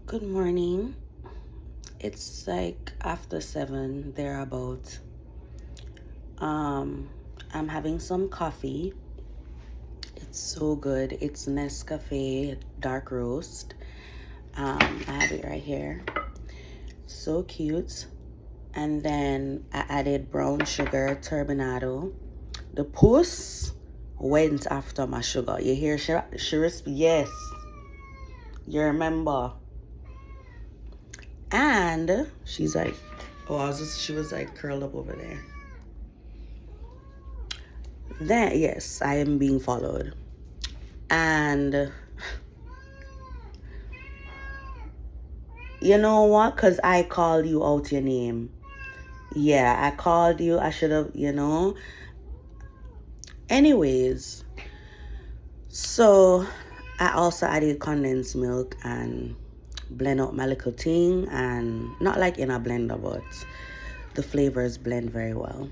Good morning. It's like after 7 thereabout. Um, I'm having some coffee. It's so good. It's Nescafe dark roast. I have it right here. So cute. And then I added brown sugar turbinado. The puss went after my sugar. You hear yes. You remember? And she's like, she was like curled up over there. Then, yes, I am being followed. And you know what? Because I called you out your name. Yeah, I called you. I should have. Anyways, so I also added condensed milk and blend out my little thing. And not like in a blender, but the flavors blend very well.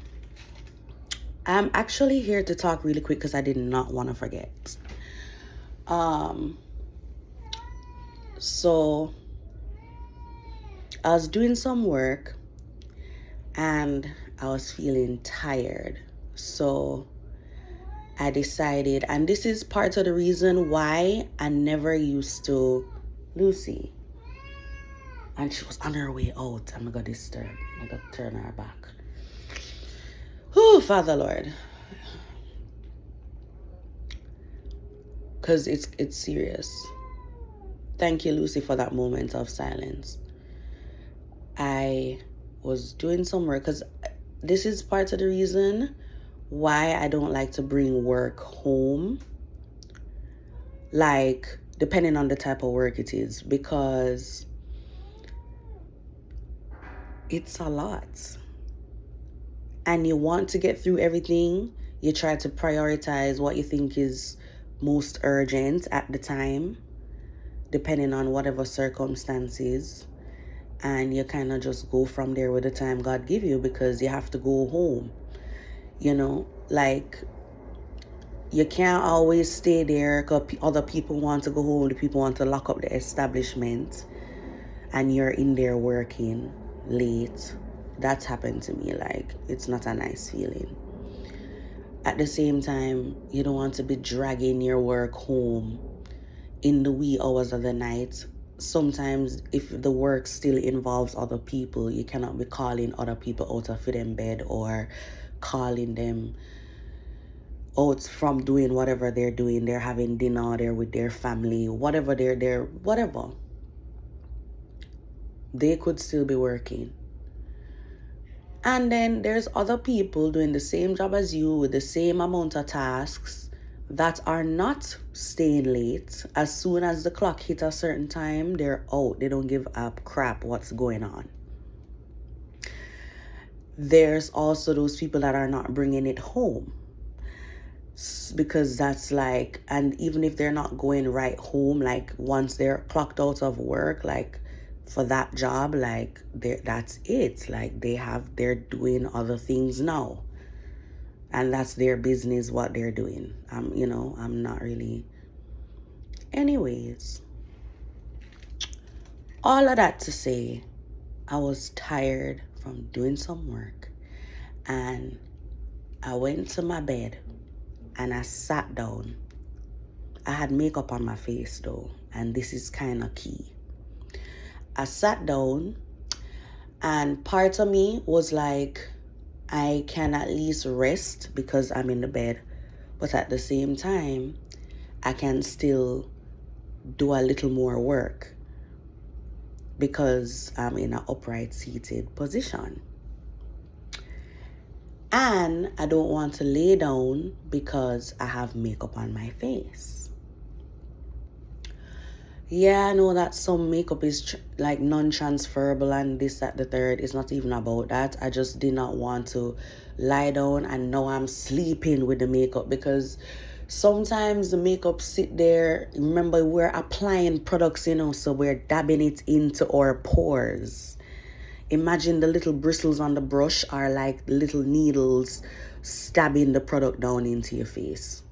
I'm actually here to talk really quick because I did not want to forget. So I was doing some work and I was feeling tired. So I decided, and this is part of the reason why I never used to Lucy. And she was on her way out. I'm gonna disturb. I'm gonna turn her back. Oh, Father Lord. Because it's serious. Thank you, Lucy, for that moment of silence. I was doing some work because this is part of the reason why I don't like to bring work home. Like, depending on the type of work it is, because it's a lot. And you want to get through everything. You try to prioritize what you think is most urgent at the time, depending on whatever circumstances. And you kind of just go from there with the time God give you because you have to go home. Like, you can't always stay there because other people want to go home. The people want to lock up the establishment and you're in there working late. That's happened to me. Like, it's not a nice feeling. At the same time, you don't want to be dragging your work home in the wee hours of the night. Sometimes if the work still involves other people, you cannot be calling other people out of them bed or calling them out from doing whatever they're doing. They're having dinner, they're with their family, whatever whatever. They could still be working. And then there's other people doing the same job as you with the same amount of tasks that are not staying late. As soon as the clock hits a certain time, they're out. They don't give a crap what's going on. There's also those people that are not bringing it home. Because that's like, and even if they're not going right home, like once they're clocked out of work, like for that job, like that's it. Like they're doing other things now. And that's their business, what they're doing. I'm not really. Anyways, all of that to say, I was tired from doing some work. And I went to my bed and I sat down. I had makeup on my face though, and this is kind of key. I sat down and part of me was like, I can at least rest because I'm in the bed. But at the same time, I can still do a little more work because I'm in an upright seated position. And I don't want to lay down because I have makeup on my face. Yeah, I know that some makeup is like non-transferable and this, that, the third. It's not even about that. I just did not want to lie down and now I'm sleeping with the makeup because sometimes the makeup sit there. Remember, we're applying products, so we're dabbing it into our pores. Imagine the little bristles on the brush are like little needles stabbing the product down into your face.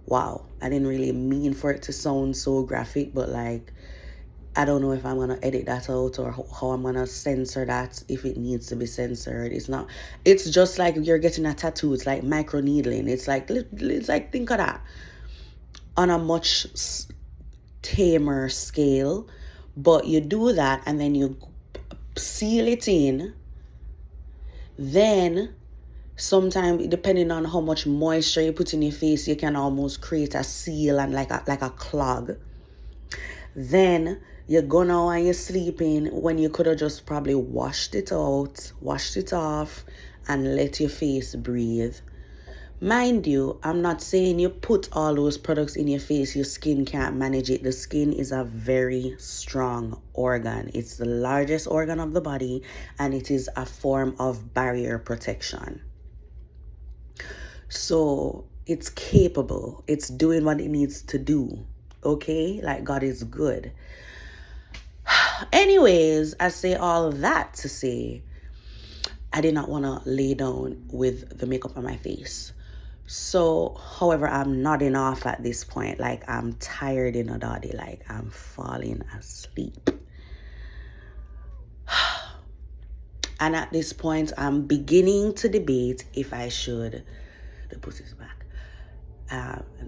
Wow, I didn't really mean for it to sound so graphic, but like, I don't know if I'm gonna edit that out or how I'm gonna censor that if it needs to be censored. It's not. It's just like you're getting a tattoo. It's like micro needling. It's like think of that on a much tamer scale, but you do that and then you seal it in. Then sometimes depending on how much moisture you put in your face, you can almost create a seal and like a clog. Then you go now and you're sleeping when you could have just probably washed it out, washed it off, and let your face breathe. Mind you, I'm not saying you put all those products in your face, your skin can't manage it. The skin is a very strong organ. It's the largest organ of the body, and it is a form of barrier protection. So it's capable. It's doing what it needs to do. Okay? Like, God is good. Anyways, I say all of that to say I did not want to lay down with the makeup on my face. So, however, I'm nodding off at this point. Like, I'm tired in a body. Like, I'm falling asleep. And at this point, I'm beginning to debate if I should. The pussy's back.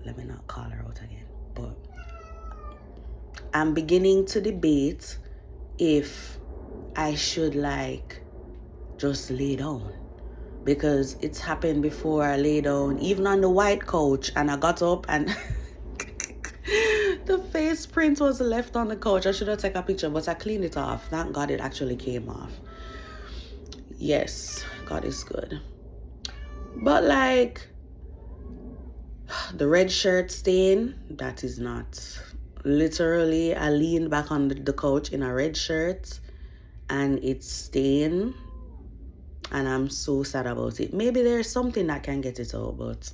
Let me not call her out again. But I'm beginning to debate if I should, like, just lay down. Because it's happened before. I lay down, even on the white couch, and I got up and the face print was left on the couch. I should have taken a picture, but I cleaned it off. Thank God it actually came off. Yes, God is good. But like, the red shirt stain, that is not literally. I leaned back on the couch in a red shirt and it's stained. And I'm so sad about it. Maybe there's something that can get it out, but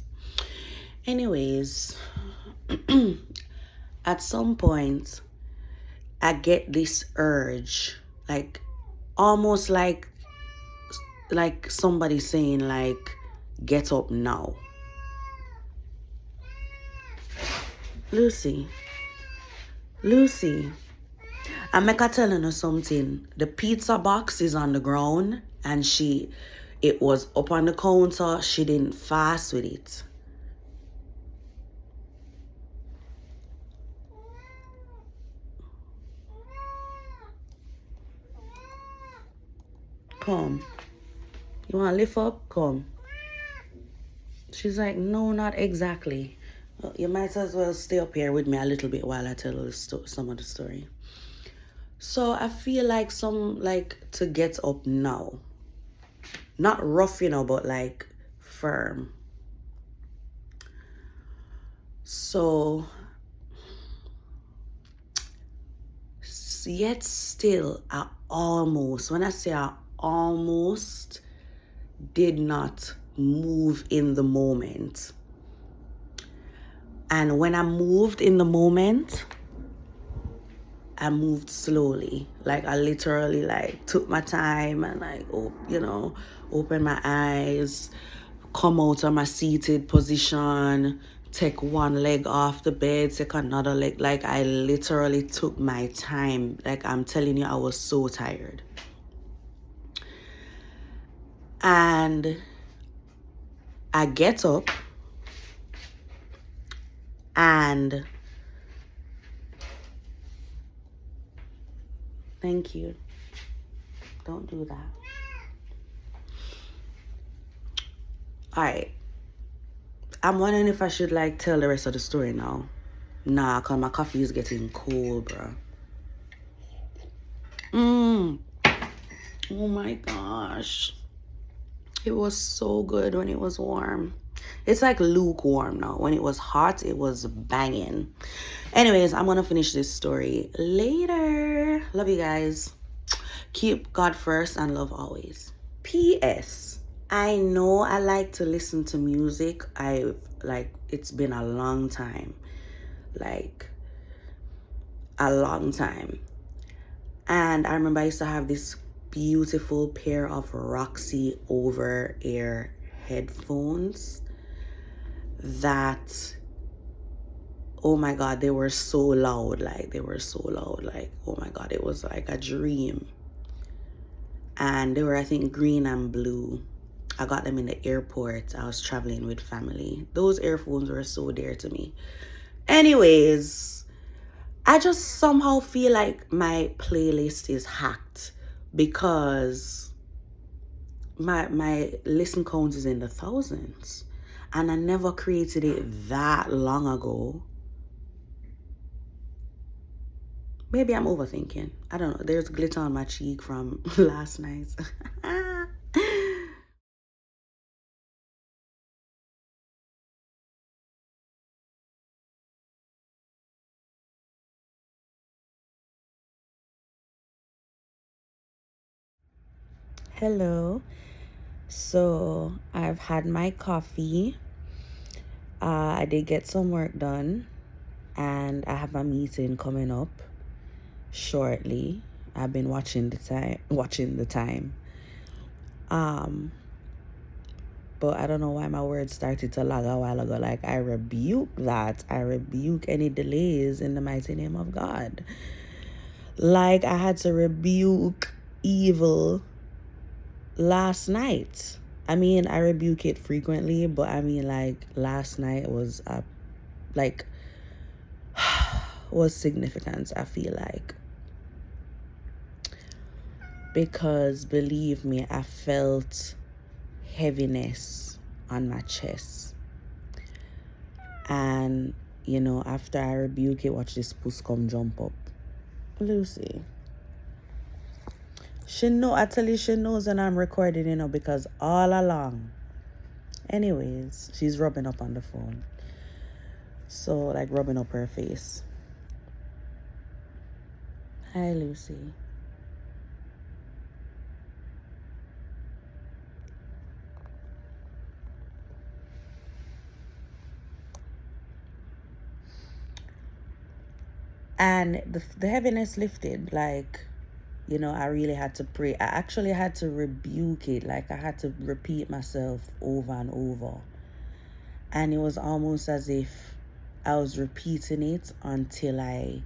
anyways, at some point, I get this urge, like almost like somebody saying like, get up now. Lucy, I'm like telling her something. The pizza box is on the ground and it was up on the counter. She didn't fast with it. Come. You want to lift up? Come. She's like, no, not exactly. Well, you might as well stay up here with me a little bit while I tell some of the story. So I feel like to get up now. Not rough, but like firm. So, yet still, when I say I almost did not move in the moment. And when I moved in the moment, I moved slowly. Like I literally took my time and open my eyes, come out of my seated position, take one leg off the bed, take another leg. Like I literally took my time. Like I'm telling you, I was so tired. And I get up and thank you. Don't do that. All right. I'm wondering if I should tell the rest of the story now. Nah, cause my coffee is getting cold, bro. Oh my gosh. It was so good when it was warm. It's like lukewarm now. When it was hot, it was banging. Anyways, I'm gonna finish this story later. Love you guys. Keep God first and love always. P.S. I know I like to listen to music. It's been a long time. A long time. And I remember I used to have this beautiful pair of Roxy over-ear headphones that Oh my God, they were so loud. Like, they were so loud. Like, oh my God, it was like a dream. And they were, I think, green and blue. I got them in the airport. I was traveling with family. Those earphones were so dear to me. Anyways, I just somehow feel like my playlist is hacked because my listen count is in the thousands. And I never created it that long ago. Maybe I'm overthinking. I don't know. There's glitter on my cheek from last night. Hello. So I've had my coffee. I did get some work done, and I have a meeting coming up shortly. I've been watching the time. Um, but I don't know why my words started to lag a while ago. Like, I rebuke that. I rebuke any delays in the mighty name of God. Like, I had to rebuke evil last night. I mean, I rebuke it frequently, but I mean, like, last night was like was significant, I feel like, because believe me, I felt heaviness on my chest. And after I rebuke it, watch this puss come jump up. Lucy, I tell you, she knows when I'm recording, because all along. Anyways, she's rubbing up on the phone. So, like, rubbing up her face. Hi, Lucy. And the heaviness lifted. Like, I really had to pray. I actually had to rebuke it. Like, I had to repeat myself over and over. And it was almost as if I was repeating it until I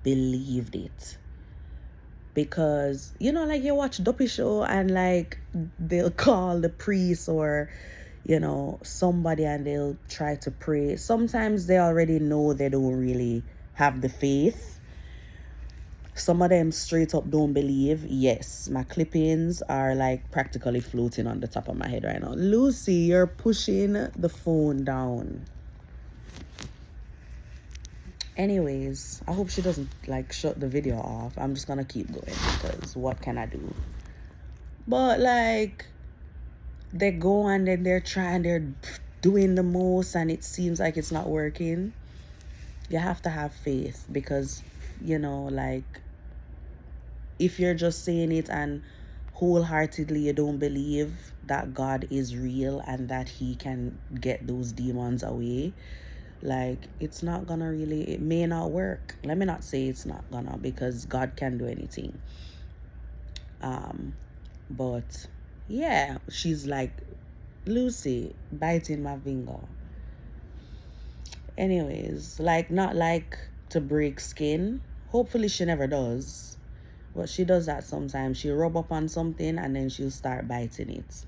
believed it. Because, like, you watch Duppy show and, like, they'll call the priest or, somebody, and they'll try to pray. Sometimes they already know they don't really have the faith. Some of them straight up don't believe. Yes, my clippings are, like, practically floating on the top of my head right now. Lucy, you're pushing the phone down. Anyways, I hope she doesn't, like, shut the video off. I'm just gonna keep going because what can I do? But, like, they go and then they're doing the most and it seems like it's not working. You have to have faith because, like, if you're just saying it and wholeheartedly you don't believe that God is real and that he can get those demons away, like, it's not gonna really, it may not work. Let me not say it's not gonna, because God can do anything. But yeah, she's like, Lucy, biting my finger. Anyways, like, not like to break skin. Hopefully she never does. But she does that sometimes. She'll rub up on something and then she'll start biting it.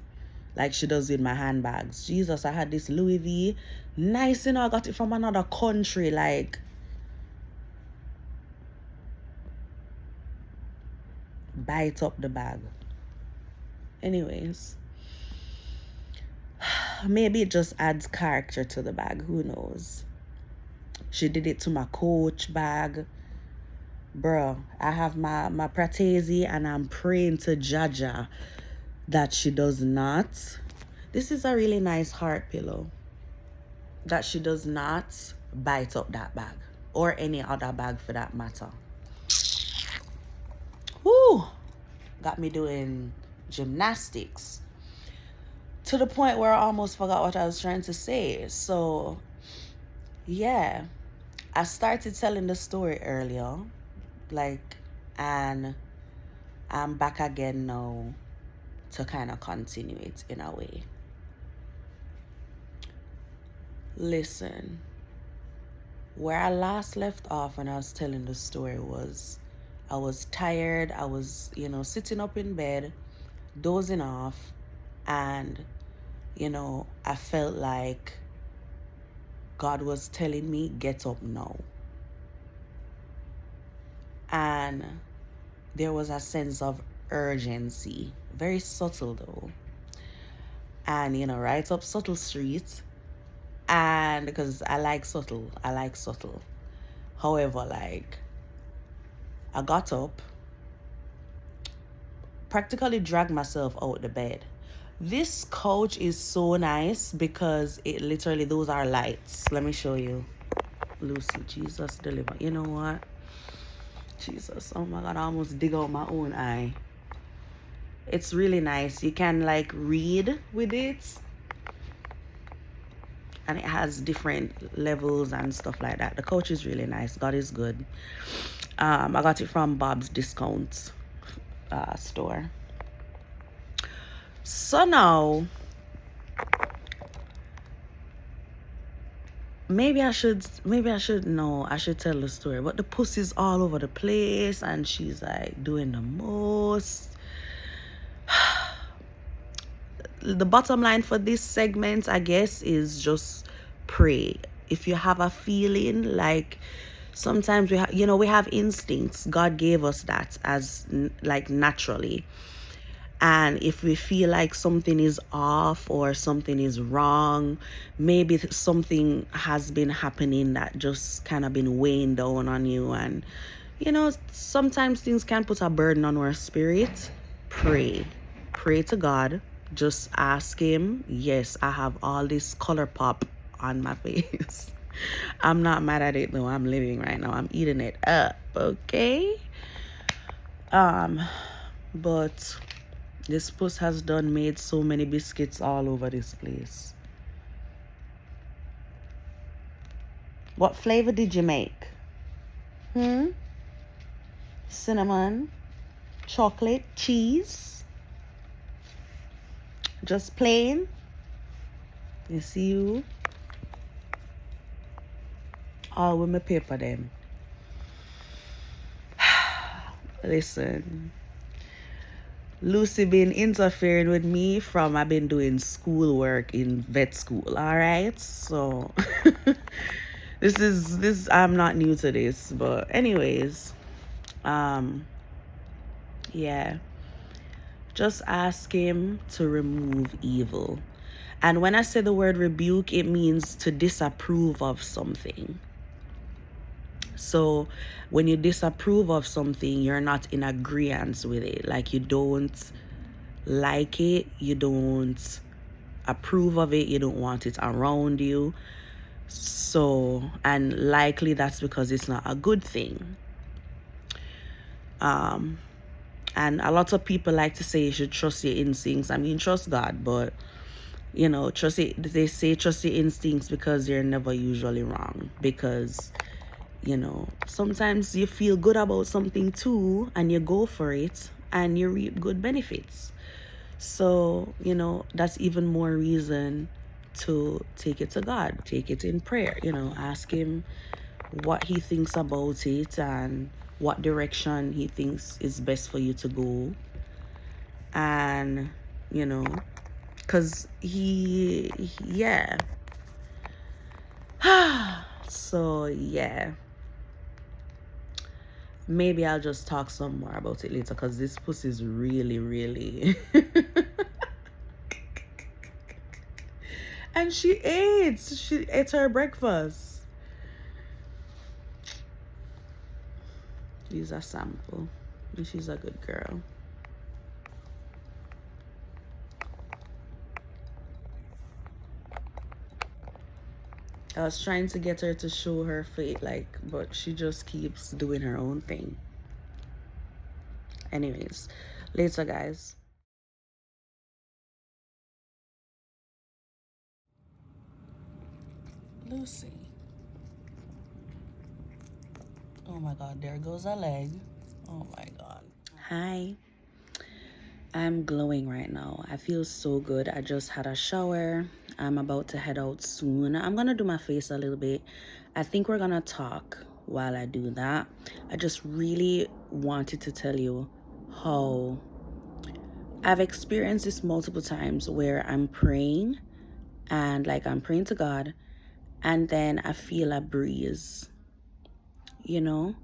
Like she does with my handbags. Jesus, I had this Louis V. Nice, I got it from another country. Like, bite up the bag. Anyways, maybe it just adds character to the bag. Who knows? She did it to my Coach bag. Bro, I have my Pratezi and I'm praying to Jaja that she does not. This is a really nice heart pillow. That she does not bite up that bag or any other bag for that matter. Woo! Got me doing gymnastics to the point where I almost forgot what I was trying to say. So, yeah, I started telling the story earlier, like, and I'm back again now to kind of continue it in a way. Listen, Where I last left off when I was telling the story was I was tired. I was, sitting up in bed, dozing off, and, I felt like God was telling me, get up now. And there was a sense of urgency, very subtle though. And, right up subtle streets. And because I like subtle. However, like, I got up, practically dragged myself out the bed. This couch is so nice because it literally, those are lights. Let me show you. Lucy, Jesus deliver. You know what? Jesus, oh my God, I almost dig out my own eye. It's really nice. You can like read with it. And it has different levels and stuff like that. The couch is really nice. God is good. I got it from Bob's Discount store. So now, maybe I should tell the story. But the pussy's all over the place and she's like doing the most. The bottom line for this segment, I guess, is just pray. If you have a feeling like sometimes we have instincts. God gave us that as like naturally. And if we feel like something is off or something is wrong, maybe something has been happening that just kind of been weighing down on you. And, sometimes things can put a burden on our spirit. Pray. Pray to God. Just ask Him. Yes, I have all this color pop on my face. I'm not mad at it though. I'm living right now. I'm eating it up. Okay? But this puss has made so many biscuits all over this place. What flavor did you make? Cinnamon, chocolate, cheese? Just plain? You see you? All with my paper them. Listen. Lucy been interfering with me from I've been doing schoolwork in vet school, all right? So this I'm not new to this, but anyways, yeah. Just ask Him to remove evil. And when I say the word rebuke, it means to disapprove of something. So when you disapprove of something, you're not in agreement with it. Like you don't like it, you don't approve of it, you don't want it around you. So, and likely that's because it's not a good thing. And a lot of people like to say you should trust your instincts. I mean, trust God, but trust it. They say trust your instincts because you're never usually wrong. Because sometimes you feel good about something too, and you go for it, and you reap good benefits. So that's even more reason to take it to God, take it in prayer. Ask Him what He thinks about it and what direction He thinks is best for you to go. And because yeah. So yeah, maybe I'll just talk some more about it later because this pussy is really, really. And she ate her breakfast. She's a sample. And she's a good girl. I was trying to get her to show her fate, but she just keeps doing her own thing. Anyways, later, guys. Lucy. Oh my God, there goes a leg. Oh my God. Hi. I'm glowing right now. I feel so good. I just had a shower. I'm about to head out soon. I'm gonna do my face a little bit I think we're gonna talk while I do that. I just really wanted to tell you how I've experienced this multiple times where I'm praying and like I'm praying to God, and then I feel a breeze, you know,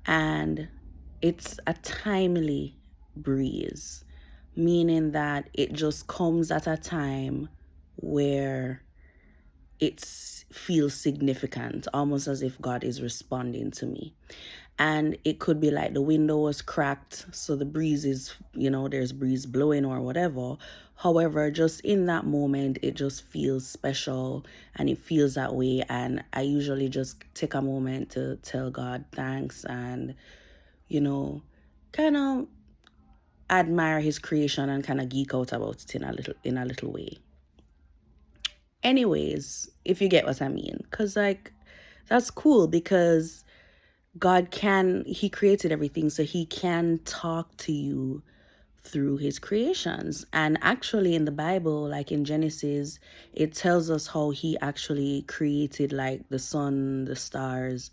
and it's a timely breeze, meaning that it just comes at a time where it feels significant, almost as if God is responding to me. And it could be like the window was cracked, so the breeze is, there's breeze blowing or whatever. However, just in that moment, it just feels special and it feels that way. And I usually just take a moment to tell God thanks and, kind of admire his creation and kind of geek out about it in a little way. Anyways, if you get what I mean, because like that's cool because he created everything, so he can talk to you through his creations. And actually in the Bible, like in Genesis, it tells us how he actually created like the sun, the stars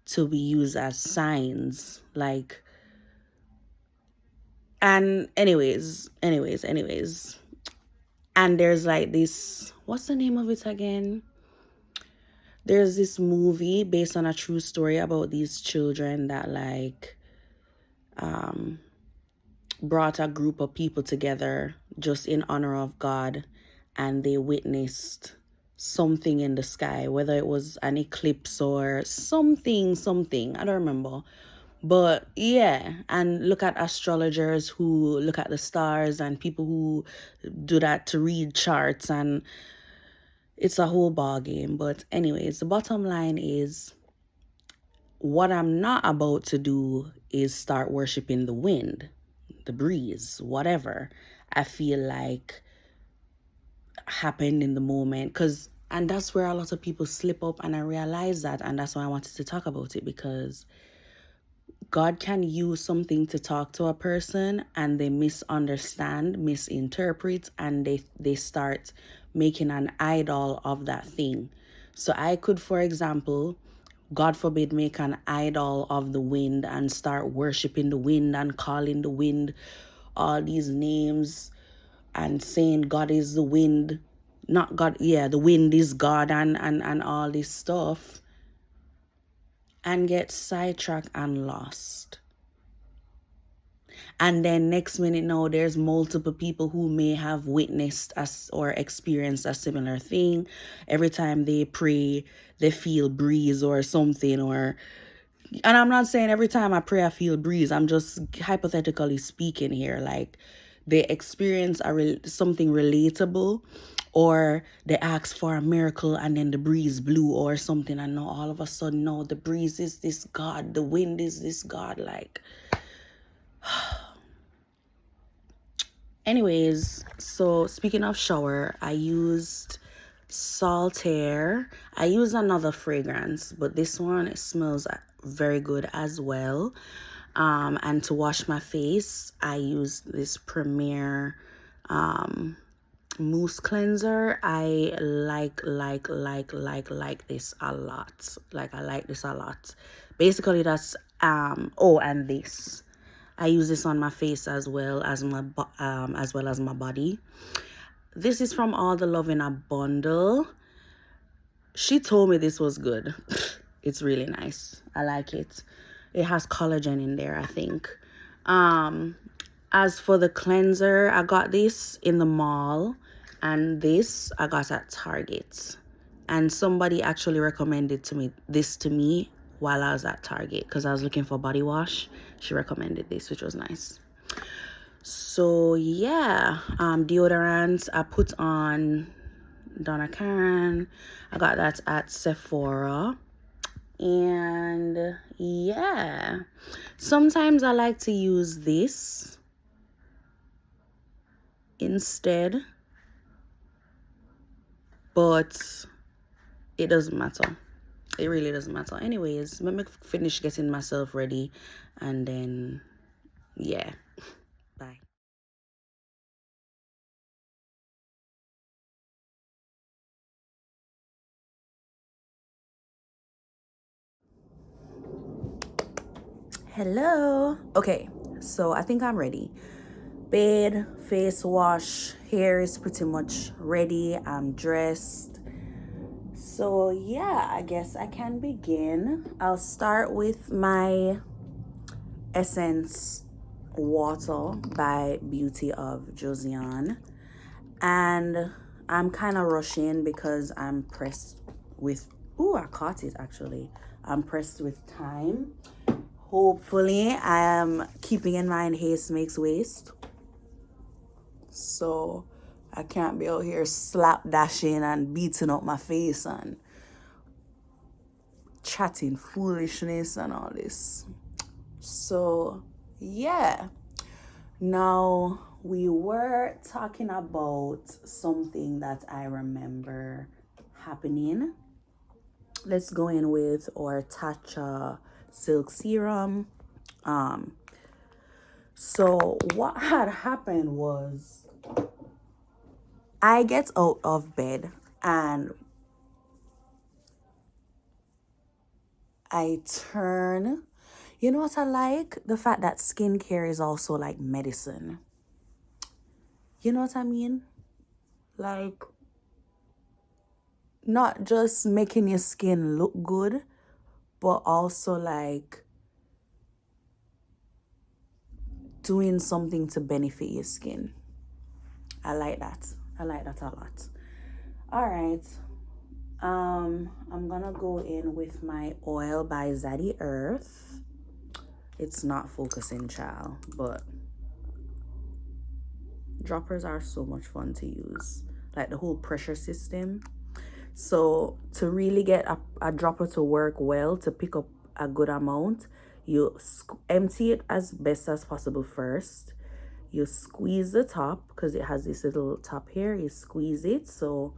to be used as signs. Like, and anyways. And there's like this, what's the name of it again? There's this movie based on a true story about these children that like brought a group of people together just in honor of God, and they witnessed something in the sky, whether it was an eclipse or something, I don't remember. But yeah, and look at astrologers who look at the stars and people who do that to read charts, and it's a whole ball game. But anyways, the bottom line is what I'm not about to do is start worshiping the wind, the breeze, whatever I feel like happened in the moment. And that's where a lot of people slip up, and I realize that, and that's why I wanted to talk about it, because God can use something to talk to a person and they misunderstand, misinterpret, and they start making an idol of that thing. So I could, for example, God forbid, make an idol of the wind and start worshiping the wind and calling the wind all these names and saying God is the wind, not God, yeah, the wind is God, and all this stuff, and get sidetracked and lost. And then next minute now there's multiple people who may have witnessed us or experienced a similar thing. Every time they pray, they feel breeze or something, and I'm not saying every time I pray I feel breeze. I'm just hypothetically speaking here. Like they experience something relatable, or they ask for a miracle and then the breeze blew or something, and now all of a sudden, no, the breeze is this God, the wind is this God. Like, anyways, so speaking of shower, I used Saltaire. I used another fragrance, but this one smells very good as well. And to wash my face, I used this Premier mousse cleanser. I like this a lot. Like, I like this a lot. Basically that's and this, I use this on my face as well as my body. This is from All the Love in a Bundle. She told me this was good. It's really nice. I like it. It has collagen in there, I think. As for the cleanser, I got this in the mall, and this I got at Target. And somebody actually recommended this to me while I was at Target because I was looking for body wash. She recommended this, which was nice. So yeah, deodorant I put on Donna Karan. I got that at Sephora. And yeah, sometimes I like to use this instead, but it doesn't matter. It really doesn't matter. Anyways, let me finish getting myself ready, and then yeah, bye. Hello. Okay, so I think I'm ready. Bed, face wash, hair is pretty much ready. I'm dressed. So yeah, I guess I can begin. I'll start with my Essence Water by Beauty of Josiane. And I'm kind of rushing because I'm pressed with, I caught it actually. I'm pressed with time. Hopefully, I am keeping in mind haste makes waste. So I can't be out here slap dashing and beating up my face and chatting foolishness and all this. So yeah. Now we were talking about something that I remember happening. Let's go in with our Tatcha Silk Serum. So what had happened was I get out of bed and I turn. You know what I like? The fact that skincare is also like medicine. You know what I mean? Like, not just making your skin look good, but also like doing something to benefit your skin. I like that. I like that a lot. All right. I'm gonna go in with my oil by Zaddy Earth. It's not focusing, child, but droppers are so much fun to use. Like the whole pressure system. So to really get a dropper to work well, to pick up a good amount, you empty it as best as possible first. You squeeze the top because it has this little top here. You squeeze it, so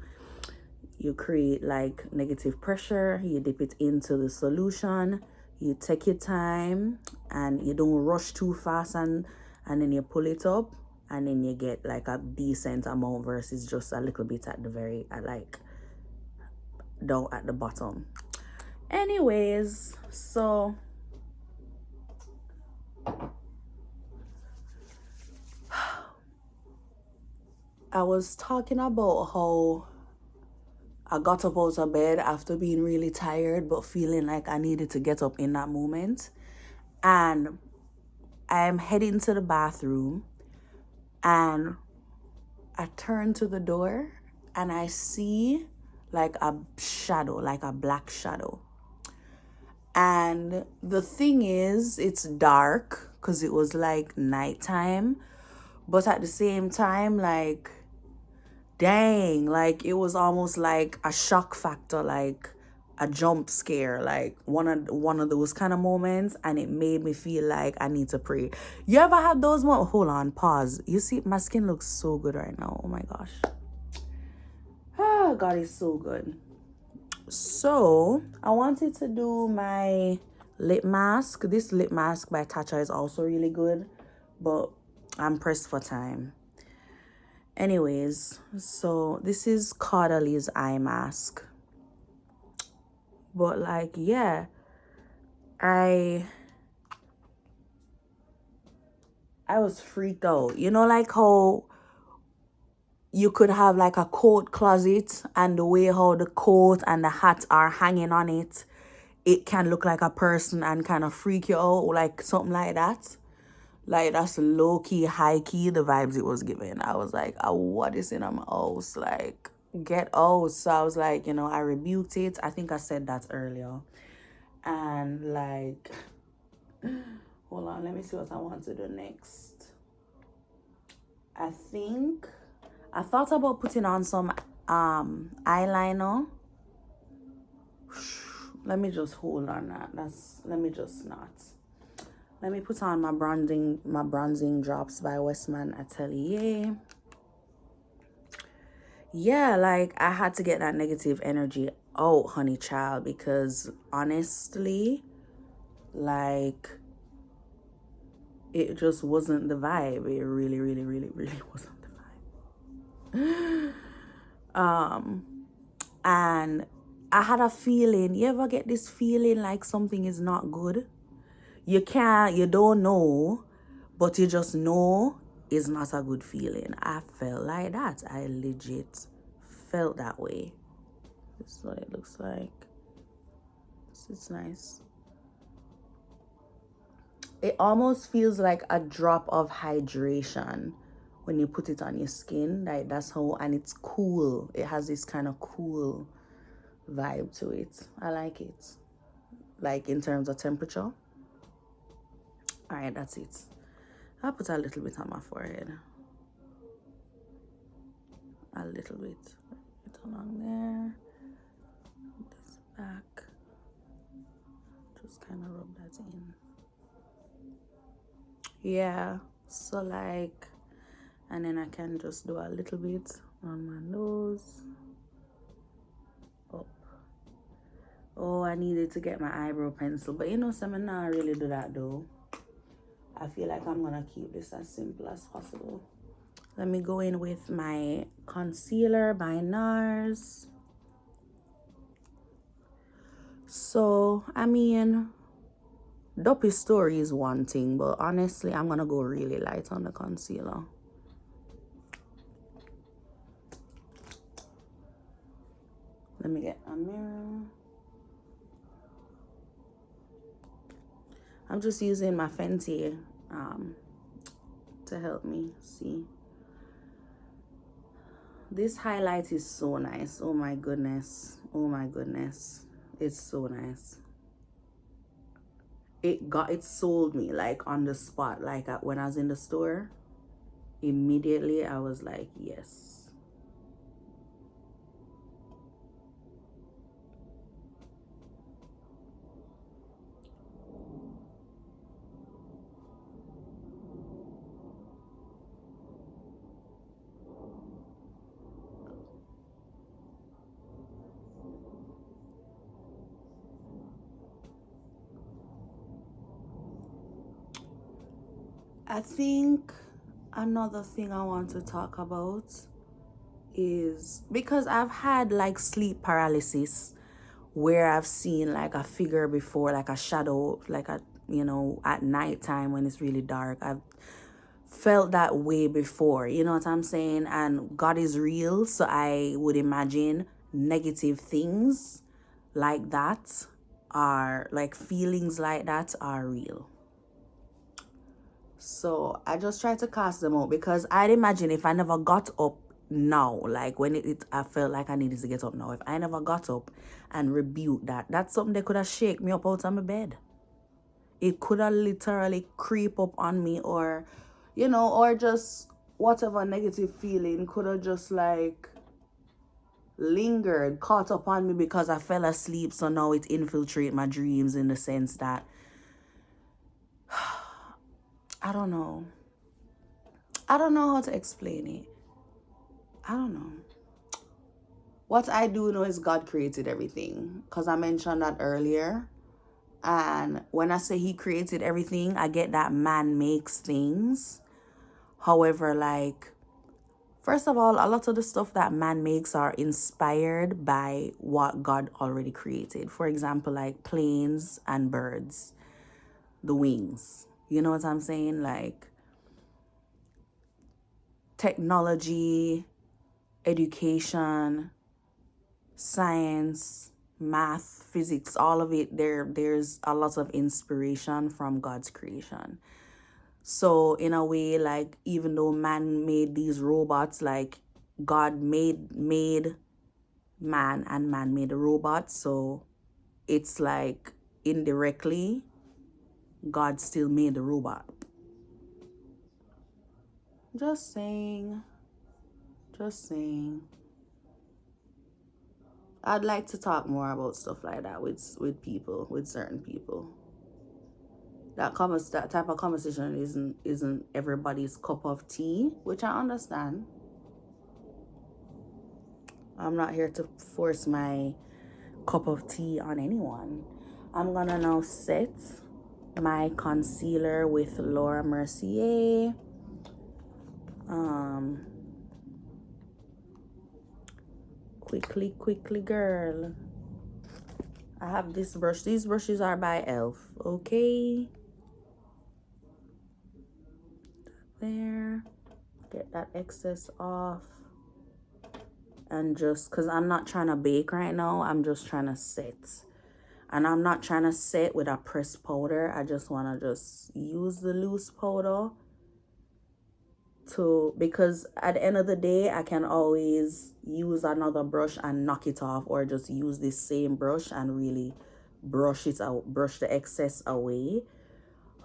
you create like negative pressure. You dip it into the solution. You take your time and you don't rush too fast, and then you pull it up, and then you get like a decent amount versus just a little bit at the very down at the bottom. Anyways, so I was talking about how I got up out of bed after being really tired but feeling like I needed to get up in that moment. And I'm heading to the bathroom and I turn to the door and I see like a shadow, like a black shadow. And the thing is, it's dark because it was like nighttime. But at the same time, like, dang, like it was almost like a shock factor, like a jump scare, like one of those kind of moments, and it made me feel like I need to pray. You ever had those moments? Hold on, pause. You see, my skin looks so good right now. Oh my gosh. Ah, God is so good. So I wanted to do my lip mask. This lip mask by Tatcha is also really good, but I'm pressed for time. Anyways, so this is Caudaly's eye mask. But like, yeah, I was freaked out. You know, like how you could have like a coat closet and the way how the coat and the hat are hanging on it, it can look like a person and kind of freak you out, like something like that. Like, that's low-key, high-key, the vibes it was giving. I was like, oh, what is in my house? Like, get out. So I was like, I rebuked it. I think I said that earlier. And, like, hold on. Let me see what I want to do next. I thought about putting on some eyeliner. Let me just hold on that. Let me just not. Let me put on my bronzing drops by Westman Atelier. Yeah, like I had to get that negative energy out, honey child, because honestly, like it just wasn't the vibe. It really, really, really, really wasn't the vibe. And I had a feeling. You ever get this feeling like something is not good? you don't know, but you just know it's not a good feeling. I felt like that. I legit felt that way. This is what it looks like. It's nice. It almost feels like a drop of hydration when you put it on your skin. Like that's how, and it's cool. It has this kind of cool vibe to it. I like it. Like in terms of temperature. All right, that's it. I'll put a little bit on my forehead. A little bit. Put along there. This back. Just kind of rub that in. Yeah, so like, and then I can just do a little bit on my nose. Up. Oh, I needed to get my eyebrow pencil, but you know, I'm not really do that though. I feel like I'm gonna keep this as simple as possible. Let me go in with my concealer by NARS. So, I mean, Duppy story is one thing, but honestly, I'm gonna go really light on the concealer. Let me get a mirror. I'm just using my Fenty to help me see. This highlight is so nice. Oh my goodness. Oh my goodness. It's so nice. It sold me like on the spot. Like when I was in the store, immediately I was like, yes. I think another thing I want to talk about is because I've had like sleep paralysis where I've seen like a figure before, like a shadow, like a, you know, at nighttime when it's really dark. I've felt that way before, you know what I'm saying? And God is real, so I would imagine negative things like that are, like feelings like that are real. So I just try to cast them out because I'd imagine if I never got up now, like when I felt like I needed to get up now, if I never got up and rebuked that, that's something that could have shake me up out of my bed. It could have literally creep up on me, or, you know, or just whatever negative feeling could have just like lingered, caught up on me because I fell asleep. So now it infiltrate my dreams in the sense that I don't know how to explain it. I don't know. What I do know is God created everything, because I mentioned that earlier. And when I say he created everything, I get that man makes things. However, like, first of all, a lot of the stuff that man makes are inspired by what God already created. For example, like planes and birds, the wings. You know what I'm saying? Like technology, education, science, math, physics, all of it, there's a lot of inspiration from God's creation. So in a way, like, even though man made these robots, like God made man and man made a robot. So it's like indirectly God still made the robot. Just saying. I'd like to talk more about stuff like that with people, with certain people. That type of conversation isn't everybody's cup of tea, which I understand. I'm not here to force my cup of tea on anyone. I'm gonna now set my concealer with Laura Mercier. Quickly, girl. I have this brush. These brushes are by Elf, okay? there. Get that excess off. And just, because I'm not trying to bake right now, I'm just trying to set. And I'm not trying to set with a pressed powder. I just want to just use the loose powder to, because at the end of the day, I can always use another brush and knock it off, or just use this same brush and really brush it out, brush the excess away.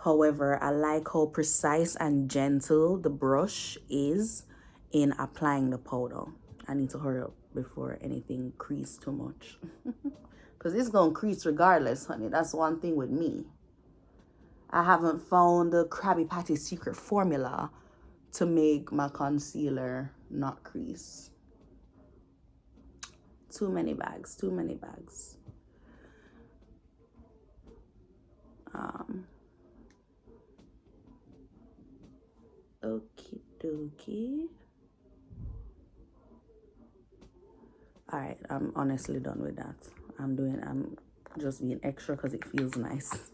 However, I like how precise and gentle the brush is in applying the powder. I need to hurry up before anything creases too much. Because it's going to crease regardless, honey. That's one thing with me. I haven't found the Krabby Patty secret formula to make my concealer not crease. Too many bags, too many bags. Okie dokie. All right, I'm honestly done with that. I'm just being extra because it feels nice.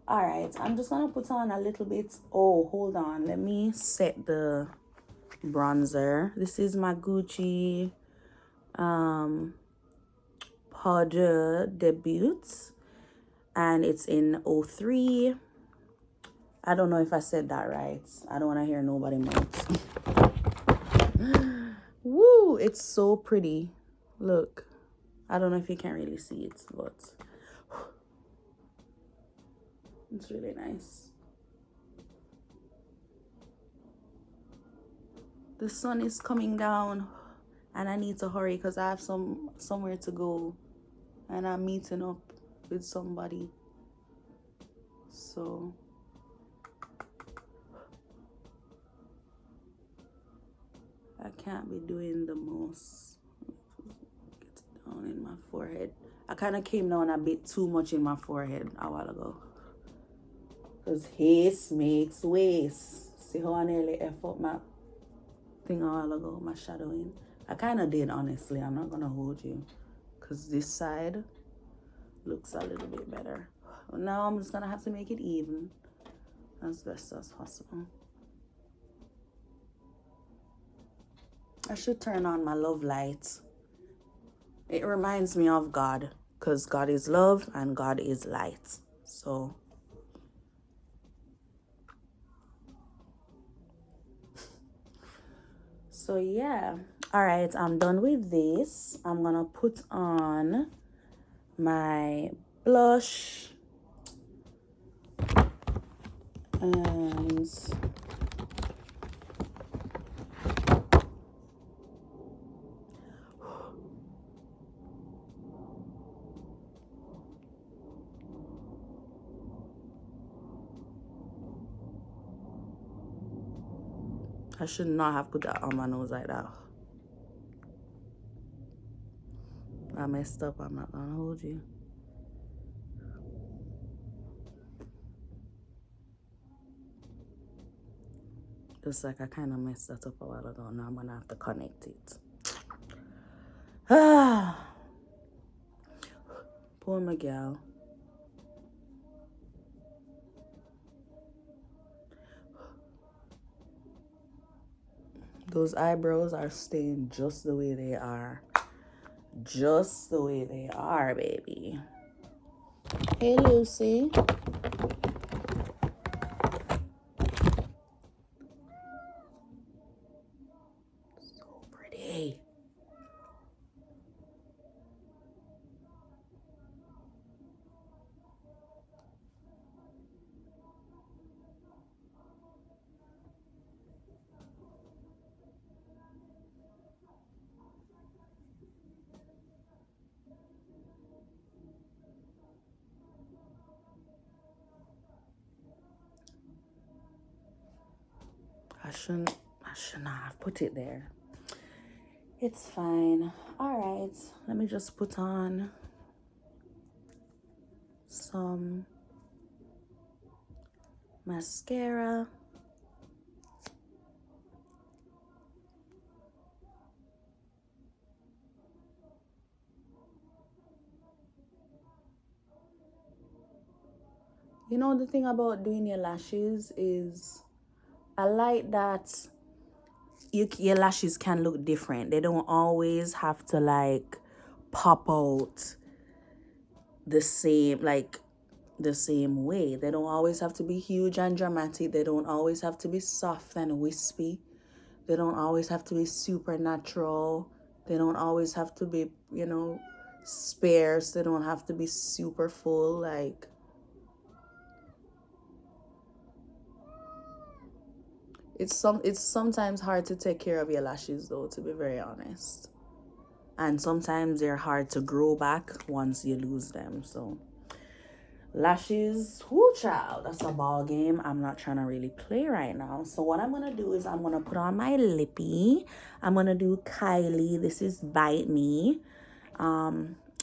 All right, I'm just gonna put on a little bit. Oh, hold on, let me set the bronzer. This is my Gucci powder debut, and it's in 03. I don't know if I said that right. I don't want to hear nobody mouth. Woo, it's so pretty. Look, I don't know if you can really see it, but it's really nice. The sun is coming down and I need to hurry because I have somewhere to go, and I'm meeting up with somebody. So I can't be doing the most. Get it down in my forehead. I kind of came down a bit too much in my forehead a while ago. Because haste makes waste. See how I nearly F up my thing a while ago, my shadowing. I kind of did, honestly. I'm not going to hold you. Because this side looks a little bit better. Now I'm just going to have to make it even as best as possible. I should turn on my love light. It reminds me of God, because God is love and God is light. So yeah. All right, I'm done with this. I'm gonna put on my blush and I should not have put that on my nose like that. I messed up. I'm not gonna hold you. Just like I kind of messed that up a while ago. Now I'm gonna have to connect it. Poor Miguel. Those eyebrows are staying just the way they are. Just the way they are, baby. Hey, Lucy. So pretty. I should not have put it there. It's fine. All right, let me just put on some mascara. You know, the thing about doing your lashes is I like that your lashes can look different. They don't always have to like pop out the same, like the same way. They don't always have to be huge and dramatic. They don't always have to be soft and wispy. They don't always have to be supernatural. They don't always have to be, you know, sparse. They don't have to be super full. Like, it's sometimes hard to take care of your lashes though, to be very honest. And sometimes they're hard to grow back once you lose them. So lashes, whoo child, that's a ball game I'm not trying to really play right now. So what I'm gonna do is I'm gonna put on my lippy. I'm gonna do Kylie. This is Bite Me.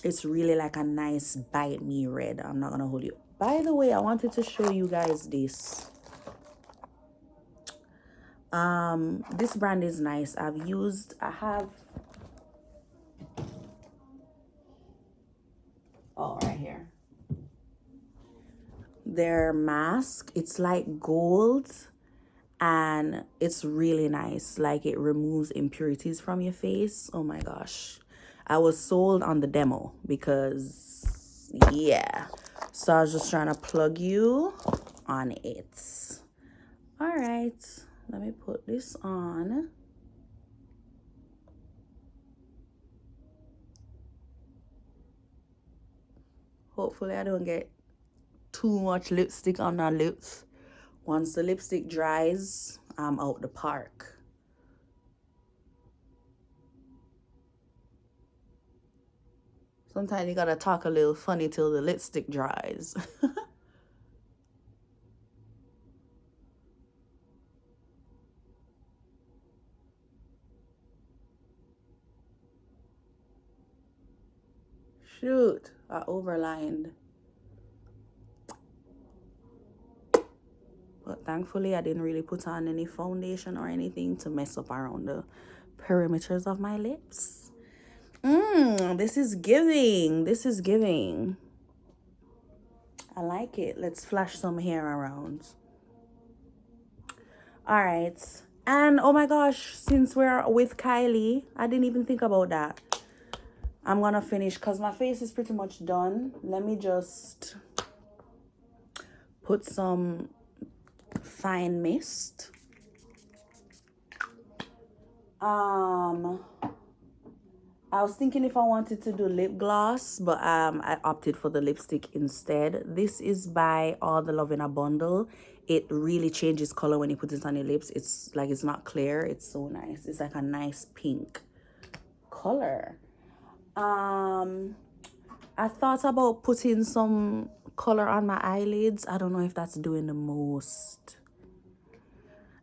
It's really like a nice Bite Me red. I'm not gonna hold you. By the way, I wanted to show you guys this. This brand is nice. I have right here their mask. It's like gold and it's really nice. Like, it removes impurities from your face. Oh my gosh, I was sold on the demo because yeah. So I was just trying to plug you on it. All right, let me put this on. Hopefully I don't get too much lipstick on my lips. Once the lipstick dries, I'm out the park. Sometimes you gotta talk a little funny till the lipstick dries. Shoot, I overlined. But thankfully, I didn't really put on any foundation or anything to mess up around the perimeters of my lips. This is giving. This is giving. I like it. Let's flash some hair around. All right. And oh my gosh, since we're with Kylie, I didn't even think about that. I'm gonna finish because my face is pretty much done. Let me just put some fine mist. I was thinking if I wanted to do lip gloss, but I opted for the lipstick instead. This is by All the Love in a Bundle. It really changes color when you put it on your lips. It's like, it's not clear. It's so nice. It's like a nice pink color. I thought about putting some color on my eyelids. I don't know if that's doing the most.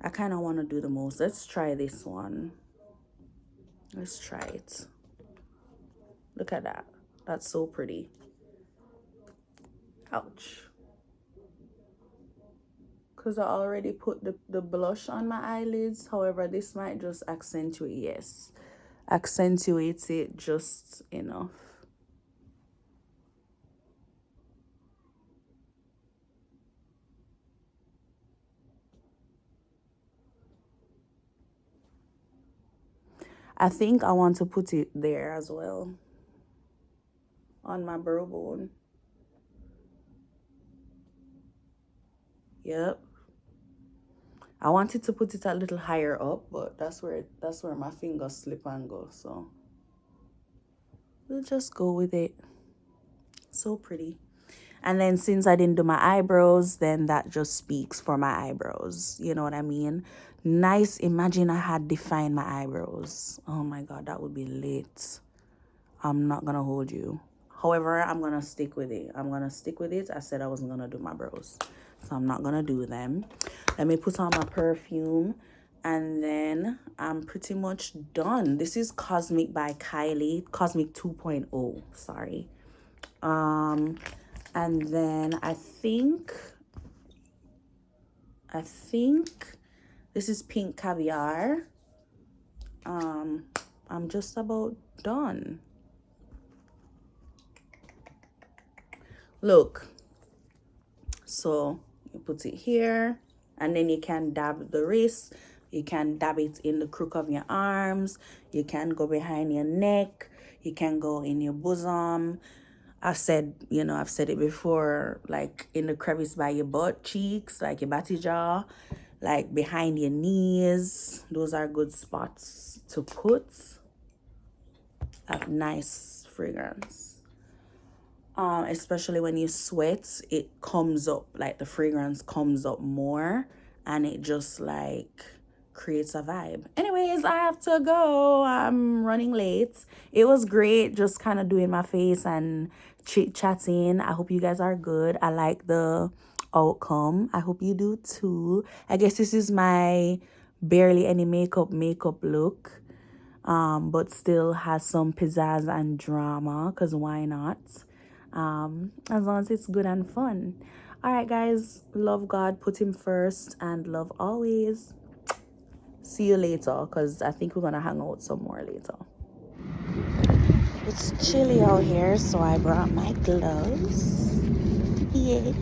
I kind of want to do the most. Let's try this one. Let's try it. Look at that. That's so pretty. Ouch. Because I already put the blush on my eyelids. However, this might just accentuate. Yes. Accentuates it just enough. I think I want to put it there as well. On my brow bone. Yep. I wanted to put it a little higher up, but that's where my fingers slip and go. So we'll just go with it. So pretty. And then since I didn't do my eyebrows, then that just speaks for my eyebrows. You know what I mean? Nice. Imagine I had defined my eyebrows. Oh my God, that would be lit. I'm not gonna hold you. However, I'm gonna stick with it. I'm gonna stick with it. I said I wasn't gonna do my brows, so I'm not gonna do them. Let me put on my perfume, and then I'm pretty much done. This is Cosmic by Kylie. Cosmic 2.0. Sorry. And then I think this is Pink Caviar. I'm just about done. Look, so you put it here, And then you can dab the wrist, you can dab it in the crook of your arms, you can go behind your neck, you can go in your bosom. I've said it before, like in the crevice by your butt cheeks, like your batty jaw, like behind your knees. Those are good spots to put a nice fragrance. Especially when you sweat, it comes up, like the fragrance comes up more, and it just like creates a vibe. Anyways, I have to go. I'm running late. It was great just kind of doing my face and chit-chatting. I hope you guys are good. I like the outcome. I hope you do too. I guess this is my barely any makeup look, but still has some pizzazz and drama, because why not? As long as it's good and fun. All right, guys, love God, put him first, and love always. See you later, because I think we're gonna hang out some more later. It's chilly out here, so I brought my gloves. Yes,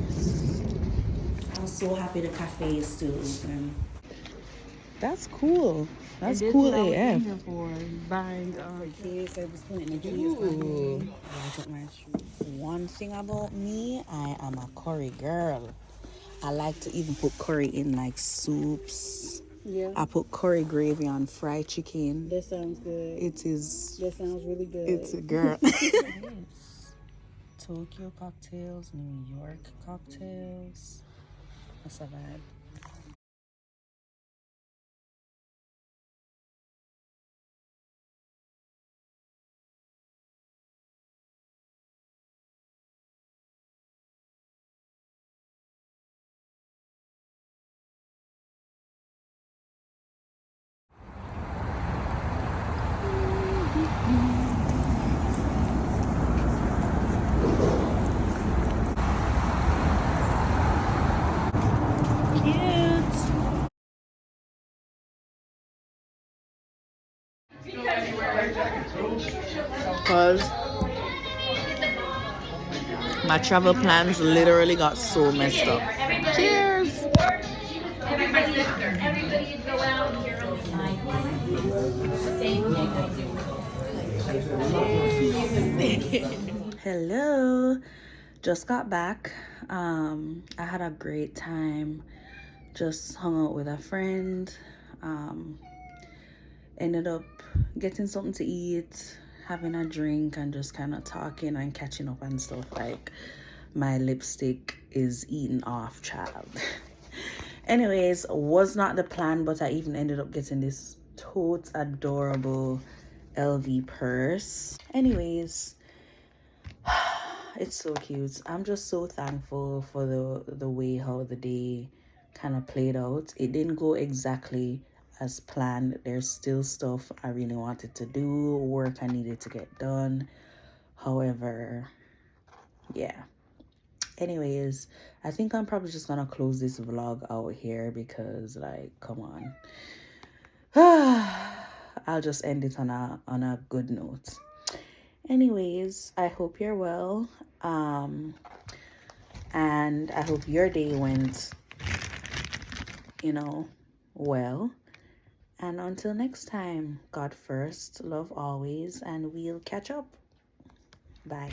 I'm so happy the cafe is still open. That's cool. That's cool AF. For buying case, I was putting the case. Ooh. One thing about me, I am a curry girl. I like to even put curry in like soups. Yeah. I put curry gravy on fried chicken. That sounds good. It is. That sounds really good. It's a girl. Tokyo cocktails, New York cocktails. That's a vibe. Because my travel plans literally got so messed up. Cheers! Hello, just got back. I had a great time. Just hung out with a friend. Ended up getting something to eat, having a drink, and just kind of talking and catching up and stuff. Like, my lipstick is eaten off, child. Anyways, was not the plan, but I even ended up getting this totes adorable LV purse. Anyways, it's so cute. I'm just so thankful for the way how the day kind of played out. It didn't go exactly as planned. There's still stuff I really wanted to do, work I needed to get done. However, yeah. Anyways, I think I'm probably just gonna close this vlog out here because, like, come on. I'll just end it on a good note. Anyways, I hope you're well. And I hope your day went, well. And until next time, God first, love always, and we'll catch up. Bye.